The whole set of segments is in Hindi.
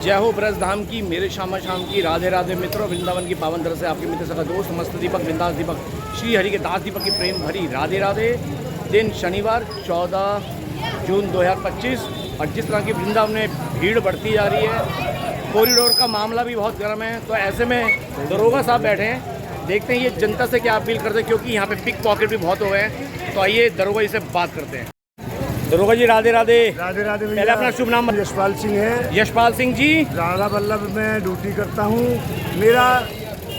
जय हो ब्रज धाम की, मेरे शाम की राधे राधे मित्रों। वृंदावन की पावन धरा से आपके मित्र सका दोस्त मस्त दीपक बिंदास दीपक श्री हरि के दास दीपक की प्रेम भरी राधे राधे। दिन शनिवार 14 जून 2025 और जिस तरह की वृंदावन में भीड़ बढ़ती जा रही है, कॉरिडोर का मामला भी बहुत गर्म है। तो ऐसे में दरोगा साहब बैठे हैं, देखते हैं ये जनता से क्या अपील करते हैं, क्योंकि यहाँ पे पिक पॉकेट भी बहुत हो गए हैं। तो आइए दरोगा जी से बात करते हैं। दरोगा जी राधे राधे। राधे राधे। पहले अपना शुभ नाम। यशपाल सिंह है। यशपाल सिंह जी। राधा वल्लभ में ड्यूटी करता हूँ। मेरा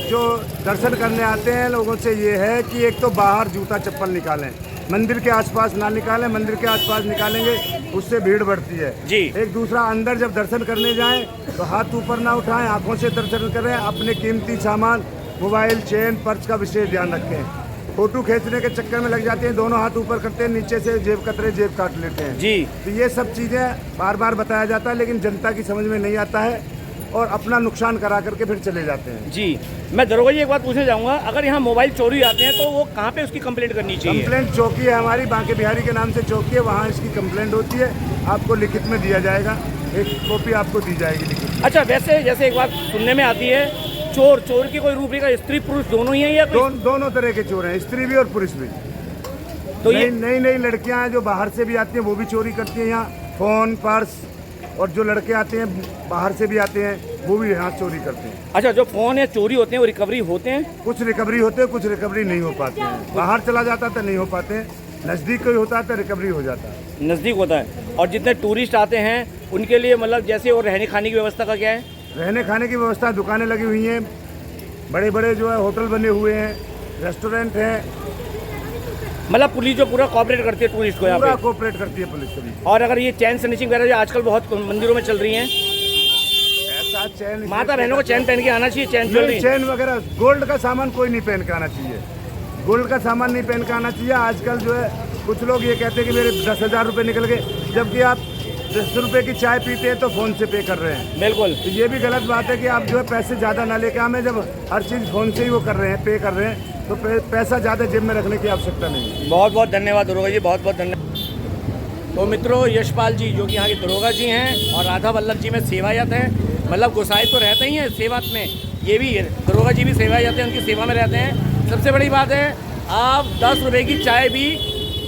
जो दर्शन करने आते हैं लोगों से ये है कि एक तो बाहर जूता चप्पल निकालें, मंदिर के आसपास ना निकालें। मंदिर के आसपास निकालेंगे उससे भीड़ बढ़ती है जी। एक दूसरा, अंदर जब दर्शन करने जाएं तो हाथ ऊपर ना उठाएं, आंखों से दर्शन करें। अपने कीमती सामान मोबाइल, चेन, पर्स का विशेष ध्यान रखें। फोटो खींचने के चक्कर में लग जाते हैं, दोनों हाथ ऊपर करते हैं, नीचे से जेब कतरे जेब काट लेते हैं जी। तो ये सब चीज़ें बार बार बताया जाता है, लेकिन जनता की समझ में नहीं आता है और अपना नुकसान करा करके फिर चले जाते हैं जी। मैं दरोगा जी एक बात पूछने जाऊंगा, अगर यहाँ मोबाइल चोरी आते हैं तो वो कहाँ पे उसकी कंप्लेंट करनी चाहिए? कंप्लेंट चौकी है हमारी, बांके बिहारी के नाम से चौकी है, वहाँ इसकी कंप्लेंट होती है। आपको लिखित में दिया जाएगा, एक कॉपी आपको दी जाएगी लिखित। अच्छा, वैसे जैसे एक बात सुनने में आती है, चोर की कोई रूपरेखा स्त्री पुरुष दोनों ही है या दोनों तरह के चोर हैं, स्त्री भी और पुरुष भी। तो ये नई लड़कियां हैं जो बाहर से भी आती हैं, वो भी चोरी करती हैं यहाँ, फोन, पर्स। और जो लड़के आते हैं बाहर से भी आते हैं, वो भी यहाँ चोरी करते हैं। अच्छा, जो फोन या चोरी होते हैं वो रिकवरी होते हैं? कुछ रिकवरी होते हैं, कुछ रिकवरी नहीं हो पाते हैं। बाहर चला जाता तो नहीं हो पाते हैं, नज़दीक कोई होता है तो रिकवरी हो जाता है। नज़दीक होता है। और जितने टूरिस्ट आते हैं उनके लिए मतलब जैसे और रहने खाने की व्यवस्था का क्या है? रहने खाने की व्यवस्था, दुकानें लगी हुई हैं, बड़े बड़े जो है होटल बने हुए हैं, रेस्टोरेंट हैं। मतलब पुलिस जो पूरा कोऑपरेट करती है टूरिस्ट को, यहाँ पूरा पे कोऑपरेट करती है पुलिस कभी। और अगर ये चैन स्नैचिंग वगैरह आजकल बहुत मंदिरों में चल रही हैं, ऐसा चैन, माता बहनों को चैन पहन के आना चाहिए। चैन वगैरह गोल्ड का सामान कोई नहीं पहन के आना चाहिए। गोल्ड का सामान नहीं पहन के आना चाहिए। आजकल जो है कुछ लोग ये कहते हैं कि मेरे 10,000 रुपये निकल गए, जबकि आप 10 रुपये की चाय पीते हैं तो फ़ोन से पे कर रहे हैं। बिल्कुल। तो ये भी गलत बात है कि आप जो है पैसे ज़्यादा ना लेके हमें, जब हर चीज़ फ़ोन से ही वो कर रहे हैं, पे कर रहे हैं, तो पैसा ज़्यादा जेब में रखने की आवश्यकता नहीं है। बहुत बहुत धन्यवाद दरोगा जी, बहुत बहुत धन्यवाद। तो मित्रों, यशपाल जी जो कि यहाँ के दरोगा जी हैं और राधा वल्लभ जी में सेवायत हैं, मतलब गोसाई तो रहते ही हैं सेवात में, ये भी दरोगा जी भी सेवायत हैं, उनकी सेवा में रहते हैं। सबसे बड़ी बात है, आप 10 रुपये की चाय भी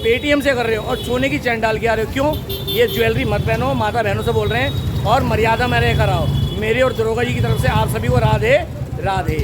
पेटीएम से कर रहे हो और सोने की चैन डाल के आ रहे हो, क्यों? ये ज्वेलरी मत पहनो, माता बहनों से बोल रहे हैं, और मर्यादा में रह कर आओ। मेरे और दरोगा जी की तरफ से आप सभी को राधे राधे।